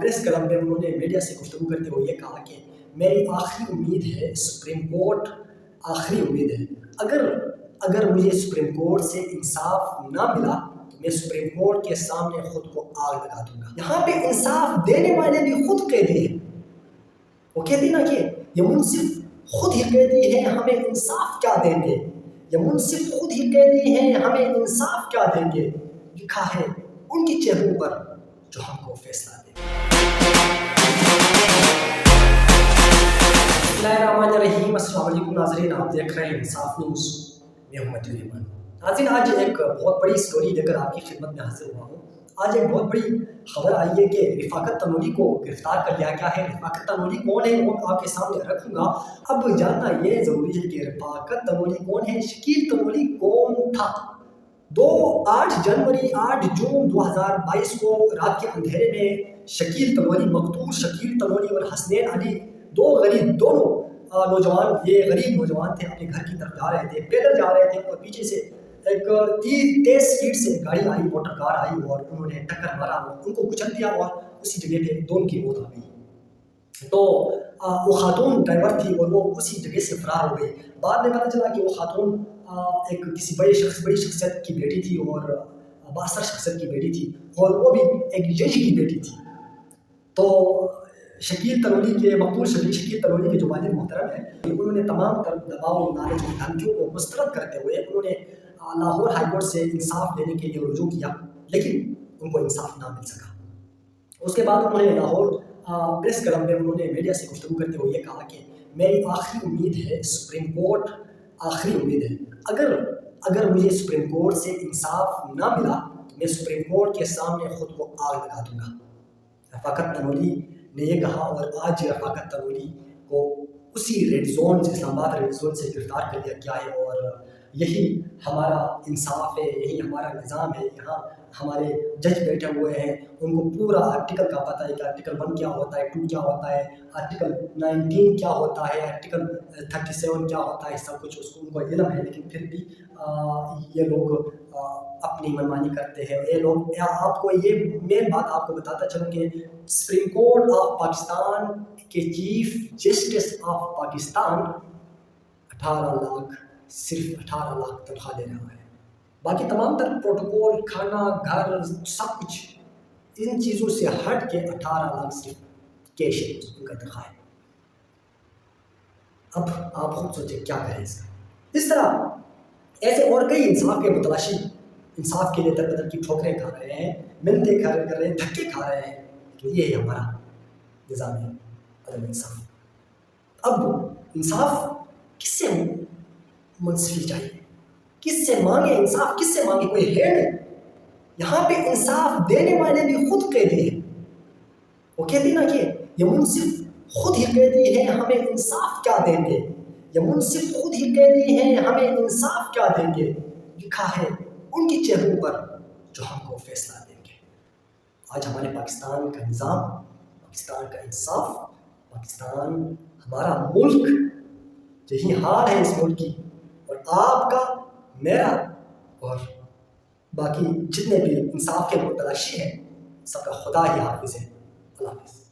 Press club में उन्होंने media से गुफ्तगू करते हुए ये कहा कि मेरी आखिरी उम्मीद है सुप्रीम कोर्ट, आखिरी उम्मीद है, अगर मुझे सुप्रीम कोर्ट से इंसाफ ना मिला तो मैं सुप्रीम कोर्ट के सामने खुद को आग लगा दूंगा। यहाँ पे इंसाफ देने वाले भी खुद कैदी हैं। वो कहती ना कि ये मुंसिफ खुद ही कैदी है, हमें इंसाफ क्या देंगे, ये मुंसिफ खुद ही कहती हैं हमें इंसाफ क्या देंगे, लिखा है उनके चेहरों पर जो हमको फैसला दे। बिस्मिल्लाहिर्रहमानिर्रहीम, अस्सलाम वालेकुम नाज़रीन, आप देख रहे हैं इंसाफ न्यूज़। मैं हूं मतीउर रहमान। नाज़रीन, आज एक बहुत बड़ी स्टोरी लेकर आपकी खिदमत में हाजिर हुआ हूँ। आज एक बहुत बड़ी खबर आई है कि रफ़ाकत तनूरी को गिरफ्तार कर लिया गया है। रफ़ाकत तनूरी कौन है वो आपके सामने रखूँगा। अब जानना ये ज़रूरी है कि रफ़ाकत तनूरी कौन है, शकील तनूरी कौन था। 8 जून 2022 को रात के अंधेरे में शकील तनूरी, मकतूल शकील तनूरी और हसनैन अली, दोनों नौजवान, ये गरीब नौजवान थे, अपने घर की तरफ जा रहे थे, पैदल जा रहे थे और पीछे से एक तेज स्पीड से गाड़ी आई, मोटर कार आई और उन्होंने टक्कर मारा, उनको कुचल दिया और उसी जगह पे दोनों की मौत आ गई। तो वो खातून ड्राइवर थी और वो उसी जगह से फरार हो गई। बाद में पता चला कि वो खातून एक किसी बड़ी शख्सियत की बेटी थी और बासर शख्सियत की बेटी थी और वो भी एक जज की बेटी थी। तो शकील तनूरी के, मकतूल शकील तनूरी के जो वालिद मोहतरम है, उन्होंने तमाम दबाव, लालच और धमकियों को मुस्तरद करते हुए उन्होंने लाहौर हाई कोर्ट से इंसाफ लेने के लिए रुजू किया, लेकिन उनको इंसाफ ना मिल सका। उसके बाद उन्होंने लाहौर प्रेस क्लब में उन्होंने मीडिया से गुफ्तगू करते हुए ये कहा कि मेरी आखिरी उम्मीद है सुप्रीम कोर्ट, आखिरी उम्मीद है, अगर मुझे सुप्रीम कोर्ट से इंसाफ ना मिला तो मैं सुप्रीम कोर्ट के सामने खुद को आग लगा दूंगा। रफ़ाकत तनूरी ने ये कहा और आज रफ़ाकत तनूरी को उसी रेड जोन से, इस्लामाबाद रेड जोन से गिरफ्तार कर लिया गया है और यही हमारा इंसाफ है, यही हमारा निज़ाम है। यहाँ हमारे जज बैठे हुए हैं, उनको पूरा आर्टिकल का पता है कि आर्टिकल 1 क्या होता है, 2 क्या होता है, आर्टिकल 19 क्या होता है, आर्टिकल 37 क्या होता है, सब कुछ उनको इल्म है। लेकिन फिर भी ये लोग अपनी मनमानी करते हैं। ये लोग, आपको ये मेन बात आपको बताता चलूँ कि सुप्रीम कोर्ट ऑफ पाकिस्तान के chief justice of Pakistan 18 lakh, सिर्फ 18 लाख तनख्वाह ले रहा है। बाकी तमाम तर प्रोटोकॉल, खाना, घर, सब कुछ इन चीज़ों से हट के 18 लाख सिर्फ कैश है उनका तनख्वाह है। अब आप खुद सोचें क्या करें इसका। इस तरह ऐसे और कई इंसाफ के मुतलाशी इंसाफ के लिए दर बदर की ठोकरें खा रहे हैं, मिन्नतें कर रहे हैं, धक्के खा रहे हैं, लेकिन ये है हमारा निज़ाम है अदम इंसाफ। अब इंसाफ किससे मुंसिफी चाहिए, किससे मांगे इंसाफ, किससे मांगे, कोई है नहीं। यहाँ पे इंसाफ देने वाले भी खुद कैदी हैं। वो कहती ना कि ये मुंसिफ खुद ही कैदी है, हमें इंसाफ क्या देंगे, ये मुंसिफ खुद ही कैदी है, हमें इंसाफ क्या देंगे, लिखा है उनके चेहरों पर जो हमको फैसला देंगे। आज हमारे पाकिस्तान का निज़ाम, पाकिस्तान का इंसाफ, पाकिस्तान हमारा मुल्क, यही हाल है इस मुल्क की और आपका, मेरा और बाकी जितने भी इंसाफ के मुतलाशी हैं, सबका खुदा ही हाफिज़ है। अल्लाह हाफिज़।